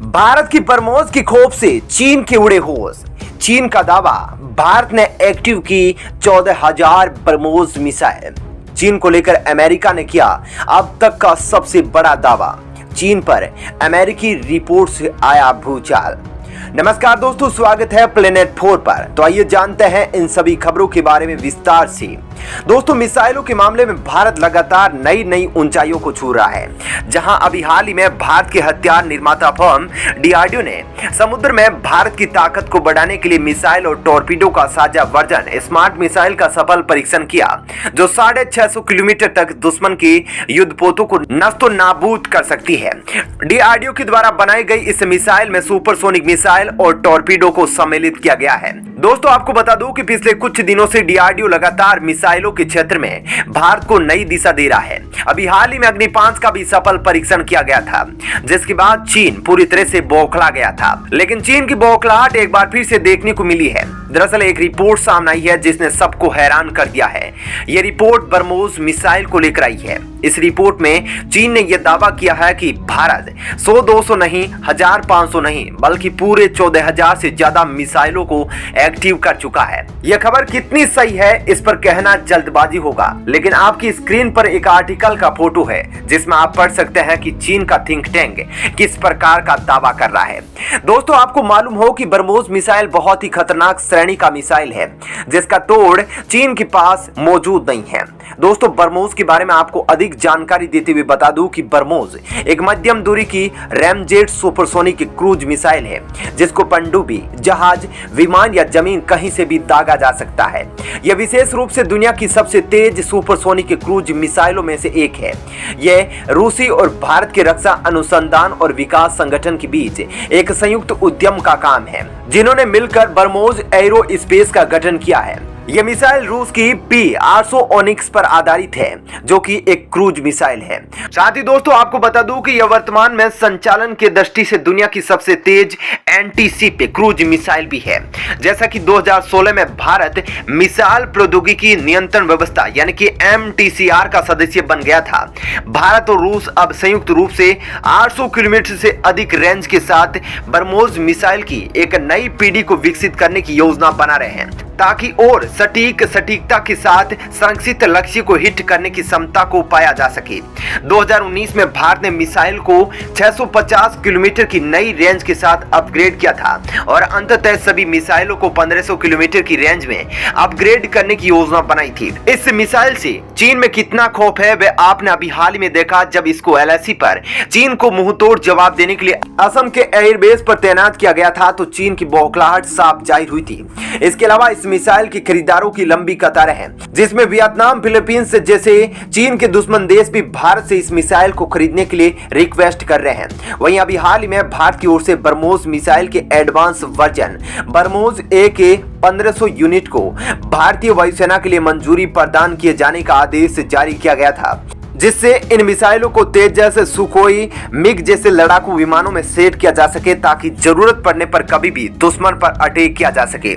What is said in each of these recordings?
भारत की बरमोज की खोप से चीन के उड़े होश। चीन का दावा, भारत ने एक्टिव की 14,000 बरमोज मिसाइल। चीन को लेकर अमेरिका ने किया अब तक का सबसे बड़ा दावा। चीन पर अमेरिकी रिपोर्ट से आया भूचाल। नमस्कार दोस्तों, स्वागत है प्लेनेट 4 पर। तो आइए जानते हैं इन सभी खबरों के बारे में विस्तार से। दोस्तों, मिसाइलों के मामले में भारत लगातार नई ऊंचाइयों को छू रहा है। जहां अभी हाल ही में भारत के हथियार निर्माता फर्म डीआरडीओ ने समुद्र में भारत की ताकत को बढ़ाने के लिए मिसाइल और टॉर्पीडो का साझा वर्जन स्मार्ट मिसाइल का सफल परीक्षण किया, जो 650 किलोमीटर तक दुश्मन की युद्धपोतों को नस्तो नाबूद कर सकती है। डीआरडीओ के द्वारा बनाई गई इस मिसाइल में सुपरसोनिक मिसाइल और टॉर्पीडो को सम्मिलित किया गया है। दोस्तों, आपको बता दूं कि पिछले कुछ दिनों से डीआरडीओ लगातार मिसाइलों के क्षेत्र में भारत को नई दिशा दे रहा है। अभी हाल ही में अग्नि 5 का भी सफल परीक्षण किया गया था, जिसके बाद चीन पूरी तरह से बौखला गया था। लेकिन चीन की बौखलाहट एक बार फिर से देखने को मिली है। दरअसल एक रिपोर्ट सामने आई है जिसने सबको हैरान कर दिया है। यह रिपोर्ट बरमोज मिसाइल को लेकर आई है। इस रिपोर्ट में चीन ने यह दावा किया है कि भारत 100-200 नहीं, 1000-500 नहीं, बल्कि पूरे 14,000 से ज्यादा मिसाइलों को एक्टिव कर चुका है। यह खबर कितनी सही है इस पर कहना जल्दबाजी होगा, लेकिन आपकी स्क्रीन पर एक आर्टिकल का फोटो है जिसमें आप पढ़ सकते हैं कि चीन का थिंक टैंक किस प्रकार का दावा कर रहा है। दोस्तों, आपको मालूम हो कि बरमोज मिसाइल बहुत ही खतरनाक श्रेणी का मिसाइल है, जिसका तोड़ चीन के पास मौजूद नहीं है। दोस्तों, बरमोज के बारे में आपको अधिक जानकारी देते हुए बता दूं कि बरमोज एक मध्यम दूरी की रैमजेट सुपरसोनिक क्रूज मिसाइल है, जिसको पनडुब्बी, जहाज, विमान या जमीन कहीं से भी दागा जा सकता है। यह विशेष रूप से दुनिया की सबसे तेज सुपरसोनिक क्रूज मिसाइलों में से एक है। यह रूसी और भारत के रक्षा अनुसंधान और विकास संगठन के बीच एक संयुक्त उद्यम का काम है, जिन्होंने मिलकर बरमोज एरो स्पेस का गठन किया है। यह मिसाइल रूस की P-800 ओनिक्स पर आधारित है, जो कि एक क्रूज मिसाइल है। साथ ही दोस्तों, आपको बता दूं कि यह वर्तमान में संचालन के दृष्टि से दुनिया की सबसे तेज एंटी-शिप क्रूज मिसाइल भी है। जैसा कि 2016 में भारत मिसाइल प्रौद्योगिकी नियंत्रण व्यवस्था यानी कि MTCR का सदस्य बन गया था। भारत और रूस अब संयुक्त रूप से 800 किलोमीटर से अधिक रेंज के साथ बरमोज मिसाइल की एक नई पीढ़ी को विकसित करने की योजना बना रहे हैं, ताकि और सटीकता के साथ संरक्षित लक्ष्य को हिट करने की क्षमता को पाया जा सके। 2019 में भारत ने मिसाइल को 650 किलोमीटर की नई रेंज के साथ अपग्रेड किया था और अंततः सभी मिसाइलों को 1500 किलोमीटर की रेंज में अपग्रेड करने की योजना बनाई थी। इस मिसाइल से चीन में कितना खौफ है वह आपने अभी हाल ही में देखा, जब इसको LAC पर चीन को मुंहतोड़ जवाब देने के लिए असम के एयरबेस पर तैनात किया गया था, तो चीन की बौखलाहट साफ जाहिर हुई थी। इसके अलावा इस मिसाइल की खरीदारों की लंबी कतारें हैं, जिसमें वियतनाम, फिलीपींस जैसे चीन के दुश्मन देश भी भारत से इस मिसाइल को खरीदने के लिए रिक्वेस्ट कर रहे हैं। वहीं अभी हाल ही में भारत की ओर से बरमोज मिसाइल के एडवांस वर्जन बरमोज AK 1500 यूनिट को भारतीय वायुसेना के लिए मंजूरी प्रदान किए जाने का आदेश जारी किया गया था, जिससे इन मिसाइलों को तेजस, सुखोई, मिग जैसे लड़ाकू विमानों में सेट किया जा सके, ताकि जरूरत पड़ने पर कभी भी दुश्मन पर अटैक किया जा सके।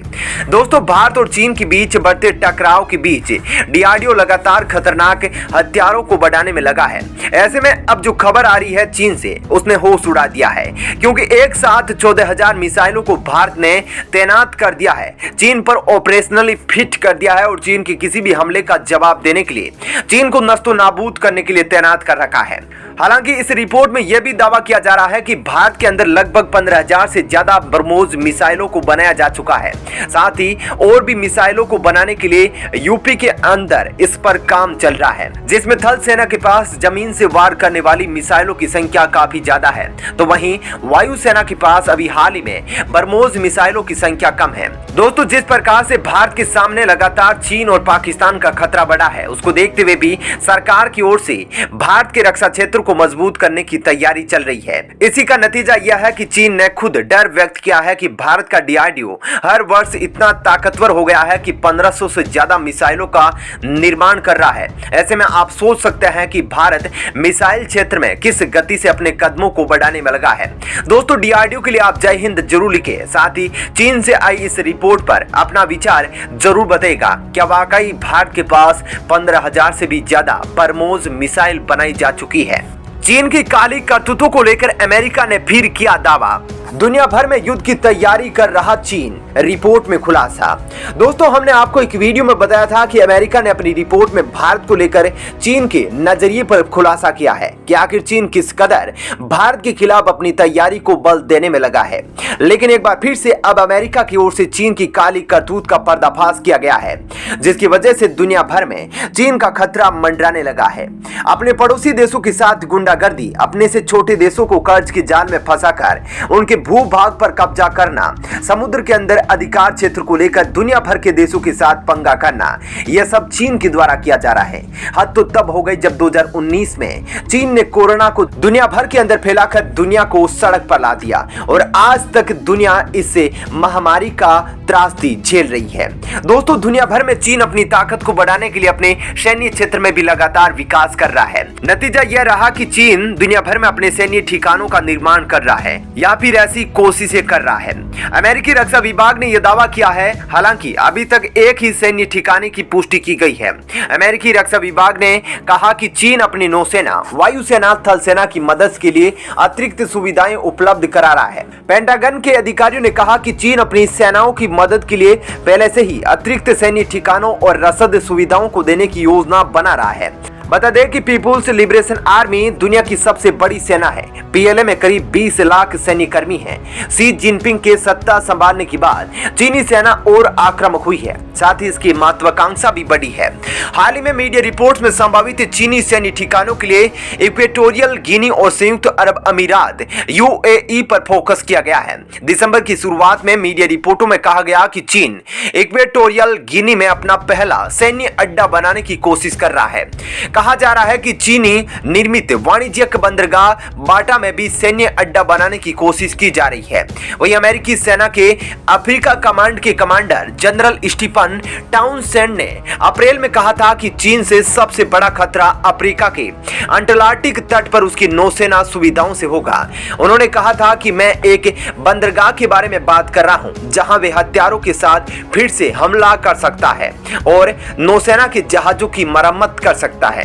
दोस्तों, भारत और चीन के बीच बढ़ते टकराव के बीच डीआरडीओ लगातार खतरनाक हथियारों को बढ़ाने में लगा है। ऐसे में अब जो खबर आ रही है चीन से, उसने होश उड़ा दिया है, क्योंकि एक साथ 14,000 मिसाइलों को भारत ने तैनात कर दिया है, चीन पर ऑपरेशनली फिट कर दिया है और चीन के किसी भी हमले का जवाब देने के लिए चीन को नस्तो नाबूद करने के लिए तैनात कर रखा है। हालांकि इस रिपोर्ट में यह भी दावा किया जा रहा है कि भारत के अंदर लगभग 15,000 से ज्यादा बरमोज मिसाइलों को बनाया जा चुका है। साथ ही और भी मिसाइलों को बनाने के लिए यूपी के अंदर इस पर काम चल रहा है, जिसमें थल सेना के पास जमीन से वार करने वाली मिसाइलों की संख्या काफी ज्यादा है, तो वहीं वायुसेना के पास अभी हाल ही में बरमोज मिसाइलों की संख्या कम है। दोस्तों, जिस प्रकार से भारत के सामने लगातार चीन और पाकिस्तान का खतरा बढ़ा है, उसको देखते हुए भी सरकार की ओर से भारत के रक्षा क्षेत्र को मजबूत करने की तैयारी चल रही है। इसी का नतीजा यह है कि चीन ने खुद डर व्यक्त किया है कि भारत का डीआरडीओ हर वर्ष इतना ताकतवर हो गया है कि 1500 से ज्यादा मिसाइलों का निर्माण कर रहा है। ऐसे में आप सोच सकते हैं कि भारत मिसाइल क्षेत्र में किस गति से अपने कदमों को बढ़ाने में लगा है। दोस्तों, डीआरडीओ के लिए आप जय हिंद जरूर लिखें। साथ ही चीन से आई इस रिपोर्ट पर अपना विचार जरूर बताइएगा। क्या वाकई भारत के पास 15,000 से भी ज्यादा बरमोज मिसाइल बनाई जा चुकी है? चीन की काली करतूतों को लेकर अमेरिका ने फिर किया दावा। दुनिया भर में युद्ध की तैयारी कर रहा चीन, रिपोर्ट में खुलासा। दोस्तों, हमने आपको एक वीडियो में बताया था कि अमेरिका ने अपनी रिपोर्ट में भारत को लेकर चीन के नजरिए पर खुलासा किया है कि आखिर चीन किस कदर भारत के खिलाफ अपनी तैयारी को बल देने में लगा है। लेकिन एक बार फिर से अब अमेरिका की ओर से चीन की काली करतूत का पर्दाफाश किया गया है, जिसकी वजह से दुनिया भर में चीन का खतरा मंडराने लगा है। अपने पड़ोसी देशों के साथ गुंडागर्दी, अपने से छोटे देशों को कर्ज के जाल में फंसाकर उनके भूभाग पर कब्जा करना, समुद्र के अंदर अधिकार क्षेत्र को लेकर दुनिया भर के देशों के साथ पंगा करना, यह सब चीन के द्वारा किया जा रहा है। हद तो तब हो गई जब 2019 में चीन ने कोरोना को दुनिया भर के अंदर फैलाकर दुनिया को सड़क पर ला दिया और आज तक दुनिया इससे महामारी का त्रासदी झेल रही है। दोस्तों, दुनिया भर में चीन अपनी ताकत को बढ़ाने के लिए अपने सैन्य क्षेत्र में भी लगातार विकास कर रहा है। नतीजा यह रहा कि चीन दुनिया भर में अपने सैन्य ठिकानों का निर्माण कर रहा है या फिर ऐसी कोशिशें कर रहा है। अमेरिकी रक्षा विभाग ने यह दावा किया है, हालांकि अभी तक एक ही सैन्य ठिकाने की पुष्टि की गई है। अमेरिकी रक्षा विभाग ने कहा कि चीन अपनी नौसेना, वायुसेना, थल सेना की मदद के लिए अतिरिक्त सुविधाएं उपलब्ध करा रहा है। पेंटागन के अधिकारियों ने कहा कि चीन अपनी सेनाओं की मदद के लिए पहले से ही अतिरिक्त सैन्य ठिकानों और रसद सुविधाओं को देने की योजना बना रहा है। बता दें कि पीपुल्स लिबरेशन आर्मी दुनिया की सबसे बड़ी सेना है। पीएलए में करीब 20 लाख सैन्य कर्मी हैं। शी जिनपिंग के सत्ता संभालने के बाद चीनी सेना और आक्रामक हुई है, साथ ही इसकी महत्वाकांक्षा भी बढ़ी है। हाल ही में मीडिया रिपोर्ट्स में संभावित चीनी सैन्य ठिकानों के लिए इक्वेटोरियल गिनी और संयुक्त अरब अमीरात यूएई पर फोकस किया गया है। दिसंबर की शुरुआत में मीडिया रिपोर्टों में कहा गया कि चीन इक्वेटोरियल गिनी में अपना पहला सैन्य अड्डा बनाने की कोशिश कर रहा है। कहा जा रहा है कि चीनी निर्मित वाणिज्यिक बंदरगाह बाटा में भी सैन्य अड्डा बनाने की कोशिश की जा रही है। वहीं अमेरिकी सेना के अफ्रीका कमांड के कमांडर जनरल स्टीफन टाउनसेंड ने अप्रैल में कहा था कि चीन से सबसे बड़ा खतरा अफ्रीका के अंटार्कटिक तट पर उसकी नौसेना सुविधाओं से होगा। उन्होंने कहा था कि मैं एक बंदरगाह के बारे में बात कर रहा हूं जहां वे हथियारों के साथ फिर से हमला कर सकता है और नौसेना के जहाजों की मरम्मत कर सकता है।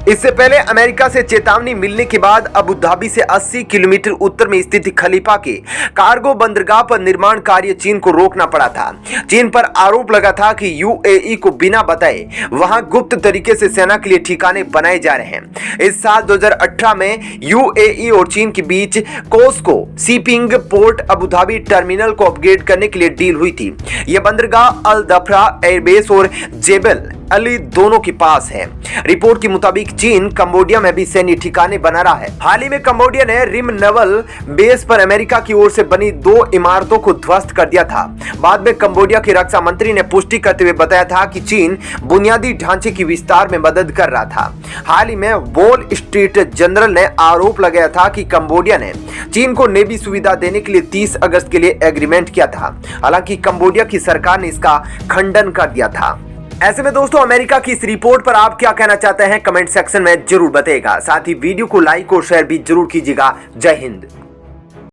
इससे पहले अमेरिका से चेतावनी मिलने के बाद अबू धाबी से 80 किलोमीटर उत्तर में स्थित खलीफा के कार्गो बंदरगाह पर निर्माण कार्य चीन को रोकना पड़ा था। चीन पर आरोप लगा था कि यूएई को बिना बताए वहां गुप्त तरीके से सेना के लिए ठिकाने बनाए जा रहे हैं। इस साल 2018 में यूएई और चीन के बीच कोस्को shipping port Abu Dhabi terminal को अपग्रेड करने के लिए डील हुई थी। यह बंदरगाह अल दफरा एयरबेस और जेबल अली दोनों के पास है। रिपोर्ट के मुताबिक चीन कंबोडिया में भी सैन्य ठिकाने बना रहा है। हाल ही में कंबोडिया ने रिम नेवल बेस पर अमेरिका की ओर से बनी 2 इमारतों को ध्वस्त कर दिया था। बाद में कंबोडिया के रक्षा मंत्री ने पुष्टि करते हुए बताया था कि चीन बुनियादी ढांचे की विस्तार में मदद कर रहा था। हाल ही में वॉल स्ट्रीट जर्नल ने आरोप लगाया था कि कंबोडिया ने चीन को नेवी सुविधा देने के लिए 30 अगस्त के लिए एग्रीमेंट किया था। हालांकि कंबोडिया की सरकार ने इसका खंडन कर दिया था। ऐसे में दोस्तों, अमेरिका की इस रिपोर्ट पर आप क्या कहना चाहते हैं कमेंट सेक्शन में जरूर बताइएगा। साथ ही वीडियो को लाइक और शेयर भी जरूर कीजिएगा। जय हिंद।